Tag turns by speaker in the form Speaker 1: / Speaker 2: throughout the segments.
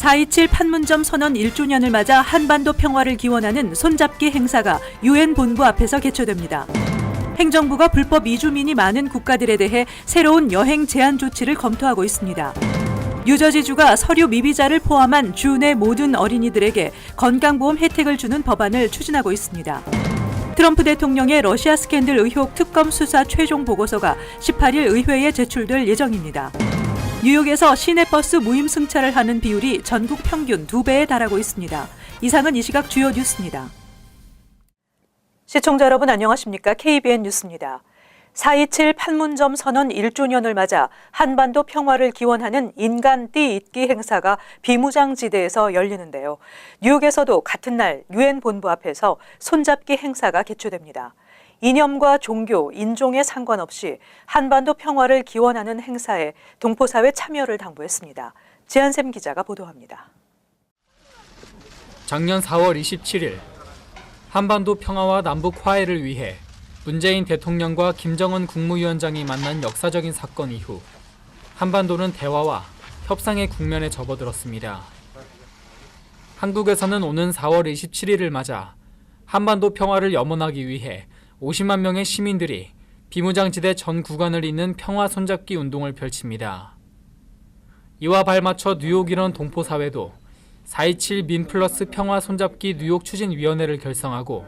Speaker 1: 4.27 판문점 선언 1주년을 맞아 한반도 평화를 기원하는 손잡기 행사가 유엔 본부 앞에서 개최됩니다. 행정부가 불법 이주민이 많은 국가들에 대해 새로운 여행 제한 조치를 검토하고 있습니다. 뉴저지주가 서류 미비자를 포함한 주 내 모든 어린이들에게 건강보험 혜택을 주는 법안을 추진하고 있습니다. 트럼프 대통령의 러시아 스캔들 의혹 특검 수사 최종 보고서가 18일 의회에 제출될 예정입니다. 뉴욕에서 시내버스 무임 승차를 하는 비율이 전국 평균 2배에 달하고 있습니다. 이상은 이 시각 주요 뉴스입니다. 시청자 여러분 안녕하십니까? KBN 뉴스입니다. 4.27 판문점 선언 1주년을 맞아 한반도 평화를 기원하는 인간 띠 잇기 행사가 비무장지대에서 열리는데요. 뉴욕에서도 같은 날 유엔 본부 앞에서 손잡기 행사가 개최됩니다. 이념과 종교, 인종에 상관없이 한반도 평화를 기원하는 행사에 동포사회 참여를 당부했습니다. 지한샘 기자가 보도합니다.
Speaker 2: 작년 4월 27일 한반도 평화와 남북 화해를 위해 문재인 대통령과 김정은 국무위원장이 만난 역사적인 사건 이후 한반도는 대화와 협상의 국면에 접어들었습니다. 한국에서는 오는 4월 27일을 맞아 한반도 평화를 염원하기 위해 50만 명의 시민들이 비무장지대 전 구간을 잇는 평화 손잡기 운동을 펼칩니다. 이와 발맞춰 뉴욕 일원 동포사회도 4.27 민플러스 평화 손잡기 뉴욕 추진위원회를 결성하고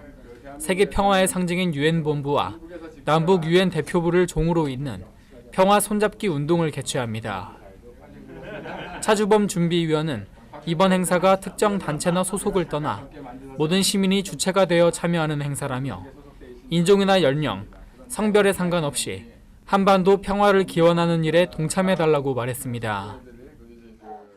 Speaker 2: 세계 평화의 상징인 유엔 본부와 남북 유엔 대표부를 종으로 잇는 평화 손잡기 운동을 개최합니다. 차주범 준비위원은 이번 행사가 특정 단체나 소속을 떠나 모든 시민이 주체가 되어 참여하는 행사라며 인종이나 연령, 성별에 상관없이 한반도 평화를 기원하는 일에 동참해달라고 말했습니다.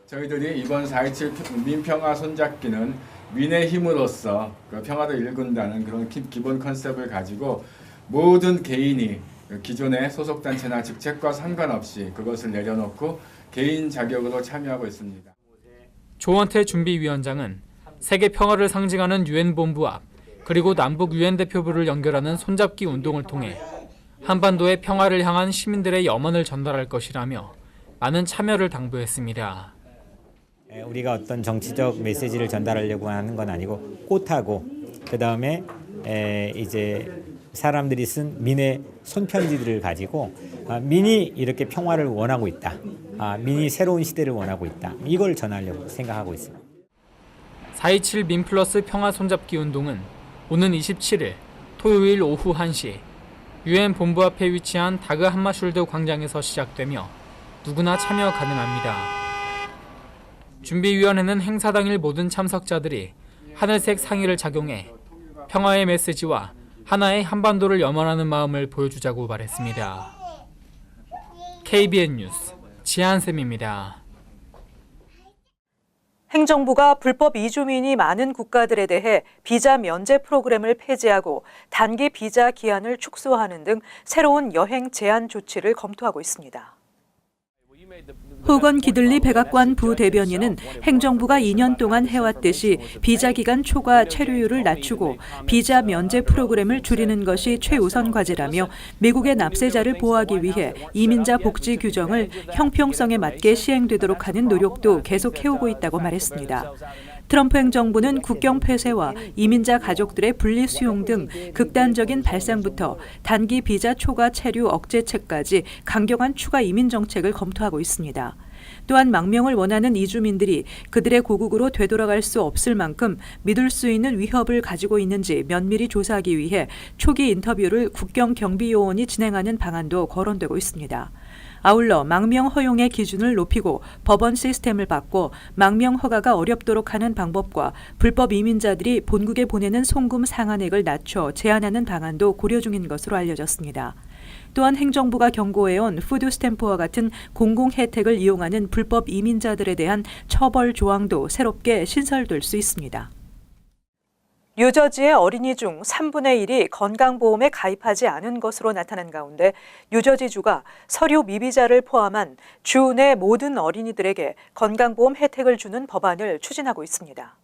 Speaker 3: 저희들이 이번 4.27 민평화 손잡기는 민의 힘으로써 평화를 일군다는 그런 기본 컨셉을 가지고 모든 개인이 기존의 소속단체나 직책과 상관없이 그것을 내려놓고 개인 자격으로 참여하고 있습니다.
Speaker 2: 조원태 준비위원장은 세계 평화를 상징하는 유엔 본부 앞 그리고 남북 유엔 대표부를 연결하는 손잡기 운동을 통해 한반도의 평화를 향한 시민들의 염원을 전달할 것이라며 많은 참여를 당부했습니다.
Speaker 4: 우리가 어떤 정치적 메시지를 전달하려고 하는 건 아니고 꽃하고 그다음에 이제 사람들이 쓴 민의 손편지들을 가지고 민이 이렇게 평화를 원하고 있다. 민이 새로운 시대를 원하고 있다. 이걸 전하려고 생각하고 있습니다.
Speaker 2: 4.27 민플러스 평화 손잡기 운동은 오는 27일 토요일 오후 1시 유엔 본부 앞에 위치한 다그 함마슐드 광장에서 시작되며 누구나 참여 가능합니다. 준비위원회는 행사 당일 모든 참석자들이 하늘색 상의를 착용해 평화의 메시지와 하나의 한반도를 염원하는 마음을 보여주자고 말했습니다. KBN 뉴스 지한샘입니다.
Speaker 1: 행정부가 불법 이주민이 많은 국가들에 대해 비자 면제 프로그램을 폐지하고 단기 비자 기한을 축소하는 등 새로운 여행 제한 조치를 검토하고 있습니다. 호건 기들리 백악관 부대변인은 행정부가 2년 동안 해왔듯이 비자 기간 초과 체류율을 낮추고 비자 면제 프로그램을 줄이는 것이 최우선 과제라며 미국의 납세자를 보호하기 위해 이민자 복지 규정을 형평성에 맞게 시행되도록 하는 노력도 계속해오고 있다고 말했습니다. 트럼프 행정부는 국경 폐쇄와 이민자 가족들의 분리 수용 등 극단적인 발상부터 단기 비자 초과 체류 억제책까지 강경한 추가 이민 정책을 검토하고 있습니다. 또한 망명을 원하는 이주민들이 그들의 고국으로 되돌아갈 수 없을 만큼 믿을 수 있는 위협을 가지고 있는지 면밀히 조사하기 위해 초기 인터뷰를 국경 경비요원이 진행하는 방안도 거론되고 있습니다. 아울러 망명 허용의 기준을 높이고 법원 시스템을 바꿔 망명 허가가 어렵도록 하는 방법과 불법 이민자들이 본국에 보내는 송금 상한액을 낮춰 제한하는 방안도 고려 중인 것으로 알려졌습니다. 또한 행정부가 경고해온 푸드 스탬프와 같은 공공 혜택을 이용하는 불법 이민자들에 대한 처벌 조항도 새롭게 신설될 수 있습니다. 뉴저지의 어린이 중 3분의 1이 건강보험에 가입하지 않은 것으로 나타난 가운데 뉴저지주가 서류 미비자를 포함한 주 내 모든 어린이들에게 건강보험 혜택을 주는 법안을 추진하고 있습니다.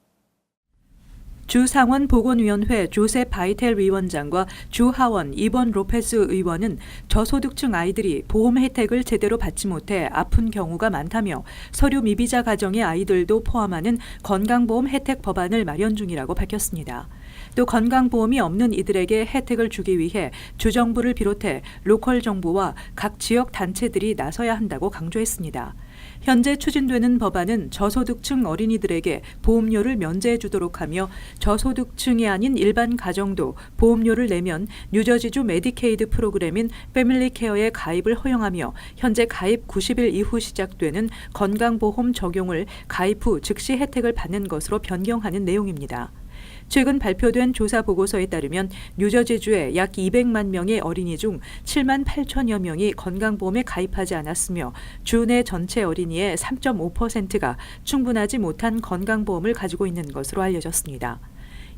Speaker 1: 주 상원 보건위원회 조셉 바이텔 위원장과 주 하원 이번 로페스 의원은 저소득층 아이들이 보험 혜택을 제대로 받지 못해 아픈 경우가 많다며 서류 미비자 가정의 아이들도 포함하는 건강보험 혜택 법안을 마련 중이라고 밝혔습니다. 또 건강보험이 없는 이들에게 혜택을 주기 위해 주정부를 비롯해 로컬 정부와 각 지역 단체들이 나서야 한다고 강조했습니다. 현재 추진되는 법안은 저소득층 어린이들에게 보험료를 면제해 주도록 하며 저소득층이 아닌 일반 가정도 보험료를 내면 뉴저지주 메디케이드 프로그램인 패밀리 케어에 가입을 허용하며 현재 가입 90일 이후 시작되는 건강보험 적용을 가입 후 즉시 혜택을 받는 것으로 변경하는 내용입니다. 최근 발표된 조사 보고서에 따르면 뉴저지주의 약 200만 명의 어린이 중 7만 8천여 명이 건강보험에 가입하지 않았으며 주 내 전체 어린이의 3.5%가 충분하지 못한 건강보험을 가지고 있는 것으로 알려졌습니다.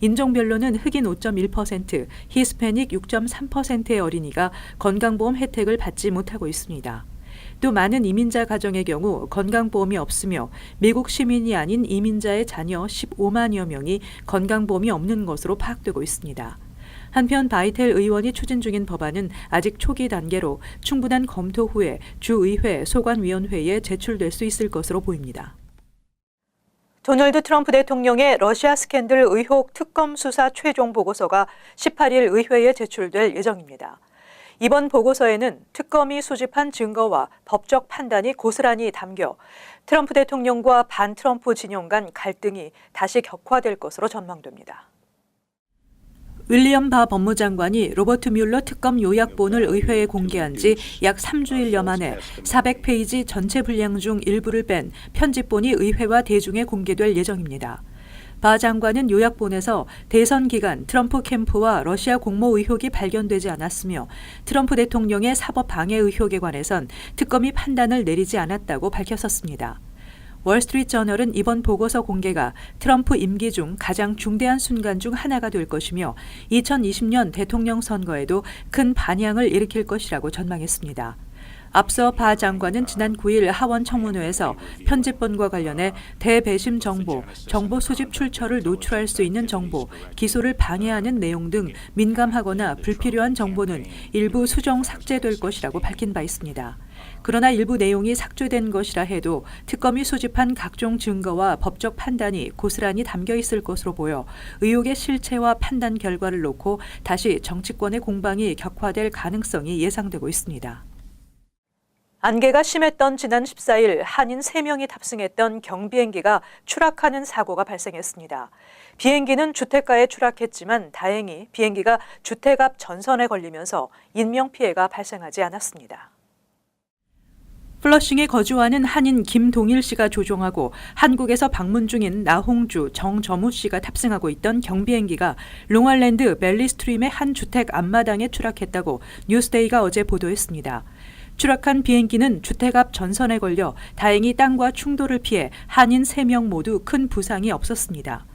Speaker 1: 인종별로는 흑인 5.1%, 히스패닉 6.3%의 어린이가 건강보험 혜택을 받지 못하고 있습니다. 또 많은 이민자 가정의 경우 건강보험이 없으며 미국 시민이 아닌 이민자의 자녀 15만여 명이 건강보험이 없는 것으로 파악되고 있습니다. 한편 바이텔 의원이 추진 중인 법안은 아직 초기 단계로 충분한 검토 후에 주의회 소관위원회에 제출될 수 있을 것으로 보입니다. 도널드 트럼프 대통령의 러시아 스캔들 의혹 특검 수사 최종 보고서가 18일 의회에 제출될 예정입니다. 이번 보고서에는 특검이 수집한 증거와 법적 판단이 고스란히 담겨 트럼프 대통령과 반트럼프 진영 간 갈등이 다시 격화될 것으로 전망됩니다. 윌리엄 바 법무장관이 로버트 뮬러 특검 요약본을 의회에 공개한 지 약 3주일여 만에 400페이지 전체 분량 중 일부를 뺀 편집본이 의회와 대중에 공개될 예정입니다. 바 장관은 요약본에서 대선 기간 트럼프 캠프와 러시아 공모 의혹이 발견되지 않았으며 트럼프 대통령의 사법 방해 의혹에 관해선 특검이 판단을 내리지 않았다고 밝혔었습니다. 월스트리트저널은 이번 보고서 공개가 트럼프 임기 중 가장 중대한 순간 중 하나가 될 것이며 2020년 대통령 선거에도 큰 반향을 일으킬 것이라고 전망했습니다. 앞서 바 장관은 지난 9일 하원 청문회에서 편집본과 관련해 대배심 정보, 정보 수집 출처를 노출할 수 있는 정보, 기소를 방해하는 내용 등 민감하거나 불필요한 정보는 일부 수정 삭제될 것이라고 밝힌 바 있습니다. 그러나 일부 내용이 삭제된 것이라 해도 특검이 수집한 각종 증거와 법적 판단이 고스란히 담겨 있을 것으로 보여 의혹의 실체와 판단 결과를 놓고 다시 정치권의 공방이 격화될 가능성이 예상되고 있습니다. 안개가 심했던 지난 14일 한인 3명이 탑승했던 경비행기가 추락하는 사고가 발생했습니다. 비행기는 주택가에 추락했지만 다행히 비행기가 주택 앞 전선에 걸리면서 인명피해가 발생하지 않았습니다. 플러싱에 거주하는 한인 김동일 씨가 조종하고 한국에서 방문 중인 나홍주, 정점우 씨가 탑승하고 있던 경비행기가 롱알랜드 벨리스트림의 한 주택 앞마당에 추락했다고 뉴스데이가 어제 보도했습니다. 추락한 비행기는 주택 앞 전선에 걸려 다행히 땅과 충돌을 피해 한인 3명 모두 큰 부상이 없었습니다.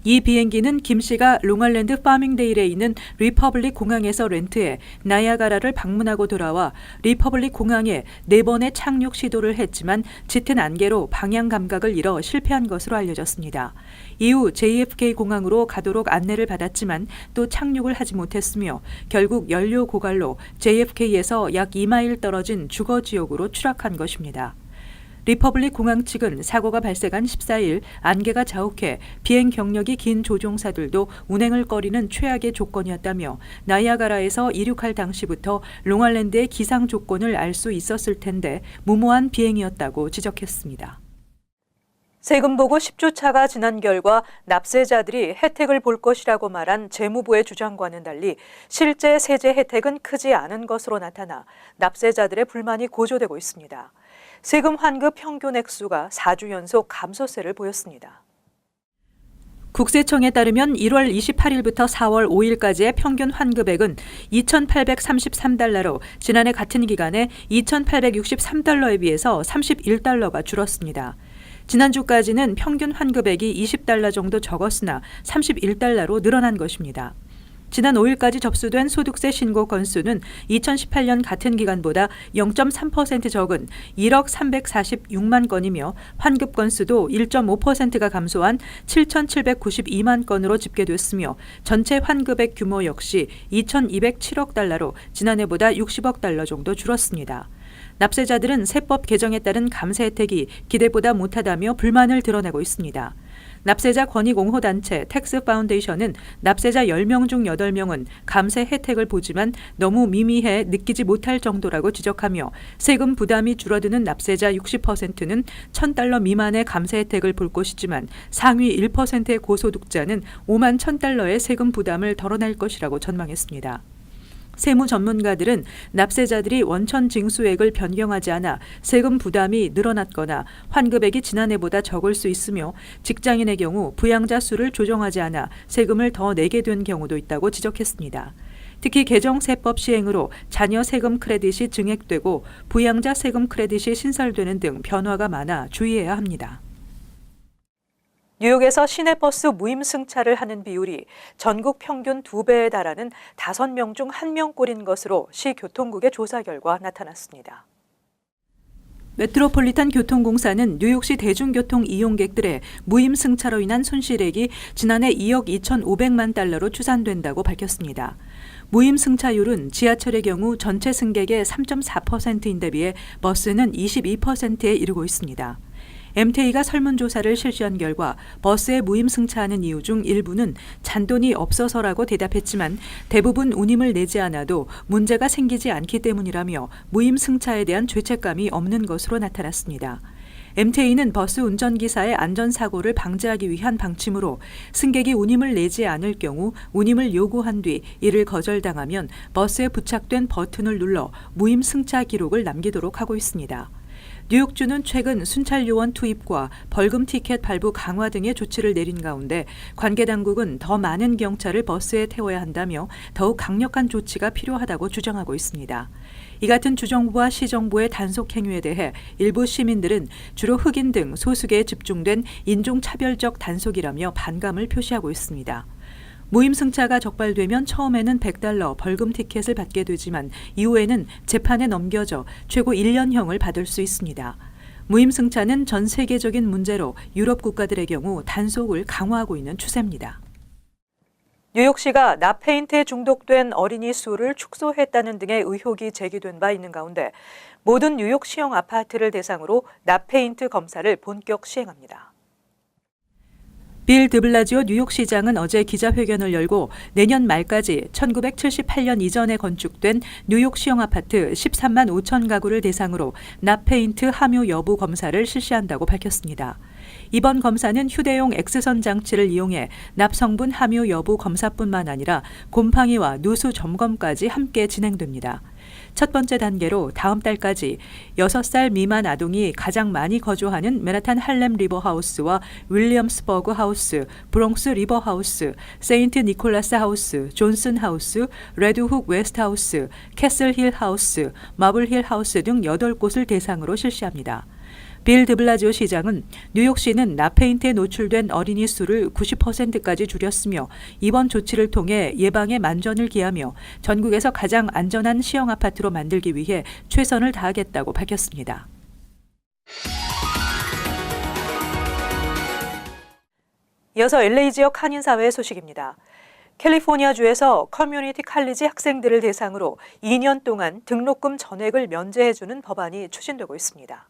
Speaker 1: 이 비행기는 김 씨가 롱알랜드 파밍데일에 있는 리퍼블릭 공항에서 렌트해 나이아가라를 방문하고 돌아와 리퍼블릭 공항에 4번의 착륙 시도를 했지만 짙은 안개로 방향 감각을 잃어 실패한 것으로 알려졌습니다. 이후 JFK 공항으로 가도록 안내를 받았지만 또 착륙을 하지 못했으며 결국 연료 고갈로 JFK에서 약 2마일 떨어진 주거 지역으로 추락한 것입니다. 리퍼블릭 공항 측은 사고가 발생한 14일 안개가 자욱해 비행 경력이 긴 조종사들도 운행을 꺼리는 최악의 조건이었다며 나이아가라에서 이륙할 당시부터 롱알랜드의 기상 조건을 알 수 있었을 텐데 무모한 비행이었다고 지적했습니다. 세금 보고 10주차가 지난 결과 납세자들이 혜택을 볼 것이라고 말한 재무부의 주장과는 달리 실제 세제 혜택은 크지 않은 것으로 나타나 납세자들의 불만이 고조되고 있습니다. 세금 환급 평균 액수가 4주 연속 감소세를 보였습니다. 국세청에 따르면 1월 28일부터 4월 5일까지의 평균 환급액은 2,833달러로 지난해 같은 기간에 2,863달러에 비해서 31달러가 줄었습니다. 지난주까지는 평균 환급액이 20달러 정도 적었으나 31달러로 늘어난 것입니다. 지난 5일까지 접수된 소득세 신고 건수는 2018년 같은 기간보다 0.3% 적은 1억 346만 건이며 환급 건수도 1.5%가 감소한 7,792만 건으로 집계됐으며 전체 환급액 규모 역시 2,207억 달러로 지난해보다 60억 달러 정도 줄었습니다. 납세자들은 세법 개정에 따른 감세 혜택이 기대보다 못하다며 불만을 드러내고 있습니다. 납세자 권익옹호단체 텍스 파운데이션은 납세자 10명 중 8명은 감세 혜택을 보지만 너무 미미해 느끼지 못할 정도라고 지적하며 세금 부담이 줄어드는 납세자 60%는 $1,000 미만의 감세 혜택을 볼 것이지만 상위 1%의 고소득자는 5만 $1,000의 세금 부담을 덜어낼 것이라고 전망했습니다. 세무 전문가들은 납세자들이 원천 징수액을 변경하지 않아 세금 부담이 늘어났거나 환급액이 지난해보다 적을 수 있으며 직장인의 경우 부양자 수를 조정하지 않아 세금을 더 내게 된 경우도 있다고 지적했습니다. 특히 개정 세법 시행으로 자녀 세금 크레딧이 증액되고 부양자 세금 크레딧이 신설되는 등 변화가 많아 주의해야 합니다. 뉴욕에서 시내버스 무임승차를 하는 비율이 전국 평균 2배에 달하는 5명 중 1명꼴인 것으로 시교통국의 조사 결과 나타났습니다. 메트로폴리탄 교통공사는 뉴욕시 대중교통 이용객들의 무임승차로 인한 손실액이 지난해 2억 2,500만 달러로 추산된다고 밝혔습니다. 무임승차율은 지하철의 경우 전체 승객의 3.4%인데 비해 버스는 22%에 이르고 있습니다. MTA가 설문조사를 실시한 결과 버스에 무임승차하는 이유 중 일부는 잔돈이 없어서라고 대답했지만 대부분 운임을 내지 않아도 문제가 생기지 않기 때문이라며 무임승차에 대한 죄책감이 없는 것으로 나타났습니다. MTA는 버스 운전기사의 안전사고를 방지하기 위한 방침으로 승객이 운임을 내지 않을 경우 운임을 요구한 뒤 이를 거절당하면 버스에 부착된 버튼을 눌러 무임승차 기록을 남기도록 하고 있습니다. 뉴욕주는 최근 순찰 요원 투입과 벌금 티켓 발부 강화 등의 조치를 내린 가운데 관계 당국은 더 많은 경찰을 버스에 태워야 한다며 더욱 강력한 조치가 필요하다고 주장하고 있습니다. 이 같은 주정부와 시정부의 단속 행위에 대해 일부 시민들은 주로 흑인 등 소수계에 집중된 인종차별적 단속이라며 반감을 표시하고 있습니다. 무임승차가 적발되면 처음에는 $100 벌금 티켓을 받게 되지만 이후에는 재판에 넘겨져 최고 1년형을 받을 수 있습니다. 무임승차는 전 세계적인 문제로 유럽 국가들의 경우 단속을 강화하고 있는 추세입니다. 뉴욕시가 납페인트에 중독된 어린이 수를 축소했다는 등의 의혹이 제기된 바 있는 가운데 모든 뉴욕시형 아파트를 대상으로 납페인트 검사를 본격 시행합니다. 빌 드블라지오 뉴욕시장은 어제 기자회견을 열고 내년 말까지 1978년 이전에 건축된 뉴욕시형 아파트 13만 5천 가구를 대상으로 납페인트 함유 여부 검사를 실시한다고 밝혔습니다. 이번 검사는 휴대용 X선 장치를 이용해 납성분 함유 여부 검사뿐만 아니라 곰팡이와 누수 점검까지 함께 진행됩니다. 첫 번째 단계로 다음 달까지 6살 미만 아동이 가장 많이 거주하는 맨하탄 할렘 리버 하우스와 윌리엄스버그 하우스, 브롱스 리버 하우스, 세인트 니콜라스 하우스, 존슨 하우스, 레드훅 웨스트 하우스, 캐슬 힐 하우스, 마블 힐 하우스 등 8곳을 대상으로 실시합니다. 빌 드블라지오 시장은 뉴욕시는 납페인트에 노출된 어린이 수를 90%까지 줄였으며 이번 조치를 통해 예방에 만전을 기하며 전국에서 가장 안전한 시형 아파트로 만들기 위해 최선을 다하겠다고 밝혔습니다. 이어서 LA 지역 한인사회 소식입니다. 캘리포니아주에서 커뮤니티 칼리지 학생들을 대상으로 2년 동안 등록금 전액을 면제해주는 법안이 추진되고 있습니다.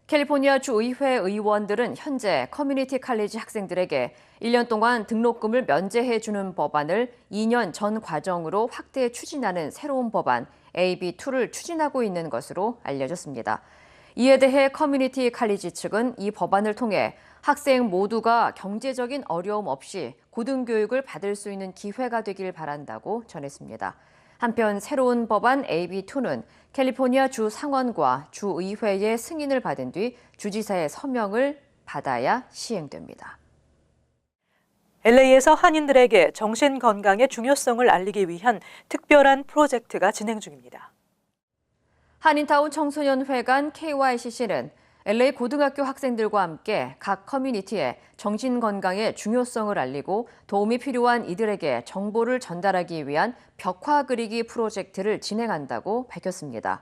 Speaker 5: 캘리포니아 주의회 의원들은 현재 커뮤니티 칼리지 학생들에게 1년 동안 등록금을 면제해주는 법안을 2년 전 과정으로 확대 추진하는 새로운 법안 AB2를 추진하고 있는 것으로 알려졌습니다. 이에 대해 커뮤니티 칼리지 측은 이 법안을 통해 학생 모두가 경제적인 어려움 없이 고등교육을 받을 수 있는 기회가 되길 바란다고 전했습니다. 한편 새로운 법안 AB2는 캘리포니아 주 상원과 주의회의 승인을 받은 뒤 주지사의 서명을 받아야 시행됩니다.
Speaker 1: LA에서 한인들에게 정신 건강의 중요성을 알리기 위한 특별한 프로젝트가 진행 중입니다.
Speaker 5: 한인타운 청소년회관 KYCC는 LA 고등학교 학생들과 함께 각 커뮤니티에 정신건강의 중요성을 알리고 도움이 필요한 이들에게 정보를 전달하기 위한 벽화 그리기 프로젝트를 진행한다고 밝혔습니다.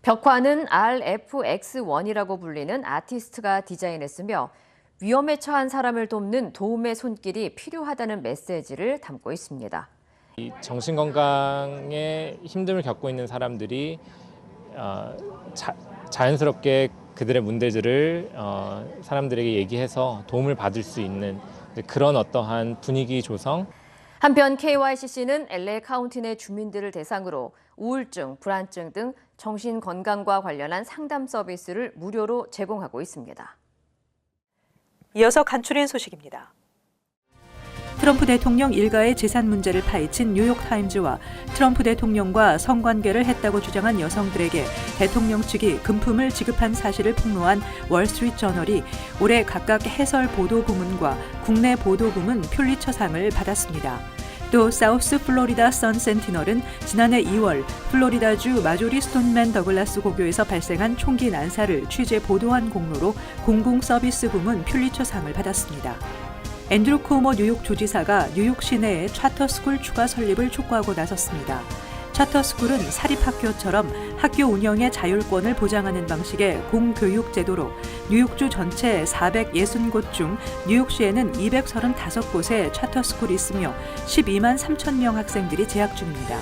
Speaker 5: 벽화는 RFX1이라고 불리는 아티스트가 디자인했으며 위험에 처한 사람을 돕는 도움의 손길이 필요하다는 메시지를 담고 있습니다.
Speaker 6: 이 정신건강에 힘듦을 겪고 있는 사람들이 자연스럽게 그들의 문제들을 사람들에게 얘기해서 도움을 받을 수 있는 그런 어떠한 분위기 조성.
Speaker 5: 한편 KYCC는 LA 카운티 내 주민들을 대상으로 우울증, 불안증 등 정신건강과 관련한 상담 서비스를 무료로 제공하고 있습니다.
Speaker 1: 이어서 간추린 소식입니다. 트럼프 대통령 일가의 재산 문제를 파헤친 뉴욕타임즈와 트럼프 대통령과 성관계를 했다고 주장한 여성들에게 대통령 측이 금품을 지급한 사실을 폭로한 월스트리트저널이 올해 각각 해설 보도 부문과 국내 보도 부문 퓰리처상을 받았습니다. 또 사우스 플로리다 선 센티널은 지난해 2월 플로리다주 마조리 스톤맨 더글라스 고교에서 발생한 총기 난사를 취재 보도한 공로로 공공 서비스 부문 퓰리처상을 받았습니다. 앤드루 쿠오모 뉴욕 주지사가 뉴욕 시내에 차터스쿨 추가 설립을 촉구하고 나섰습니다. 차터스쿨은 사립학교처럼 학교 운영의 자율권을 보장하는 방식의 공교육 제도로 뉴욕주 전체 460곳 중 뉴욕시에는 235곳에 차터스쿨이 있으며 12만 3천 명 학생들이 재학 중입니다.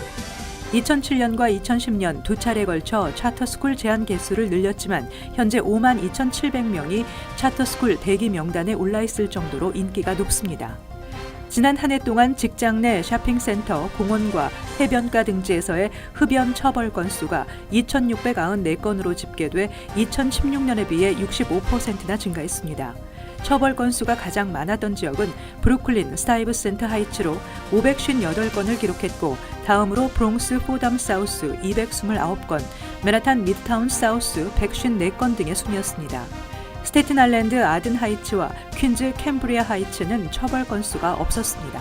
Speaker 1: 2007년과 2010년 두 차례에 걸쳐 차터스쿨 제한 개수를 늘렸지만 현재 5만 2,700명이 차터스쿨 대기 명단에 올라 있을 정도로 인기가 높습니다. 지난 한 해 동안 직장 내 쇼핑센터, 공원과 해변가 등지에서의 흡연 처벌 건수가 2,694건으로 집계돼 2016년에 비해 65%나 증가했습니다. 처벌 건수가 가장 많았던 지역은 브루클린 스타이브센터 하이츠로 558건을 기록했고 다음으로 브롱스 포담 사우스 229건, 맨하탄 미드타운 사우스 154건 등의 순이었습니다. 스테튼 아일랜드 아든 하이츠와 퀸즈 캠브리아 하이츠는 처벌 건수가 없었습니다.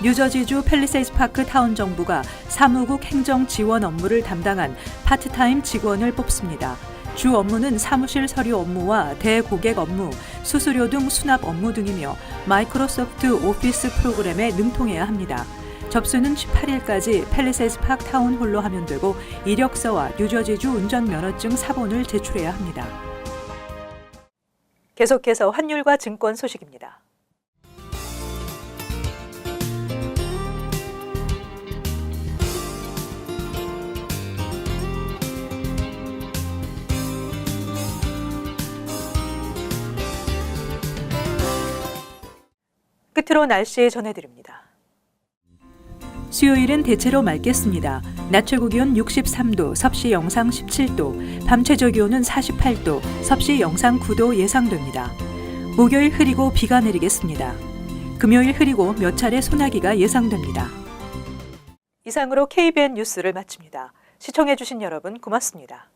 Speaker 1: 뉴저지주 팰리세이드 파크 타운 정부가 사무국 행정 지원 업무를 담당한 파트타임 직원을 뽑습니다. 주 업무는 사무실 서류 업무와 대고객 업무, 수수료 등 수납 업무 등이며 마이크로소프트 오피스 프로그램에 능통해야 합니다. 접수는 18일까지 팰리세이드 파크 타운홀로 하면 되고 이력서와 뉴저지주 운전면허증 사본을 제출해야 합니다. 계속해서 환율과 증권 소식입니다. 끝으로 날씨 전해드립니다. 수요일은 대체로 맑겠습니다. 낮 최고 기온 63도, 섭씨 영상 17도, 밤 최저 기온은 48도, 섭씨 영상 9도 예상됩니다. 목요일 흐리고 비가 내리겠습니다. 금요일 흐리고 몇 차례 소나기가 예상됩니다. 이상으로 KBN 뉴스를 마칩니다. 시청해주신 여러분 고맙습니다.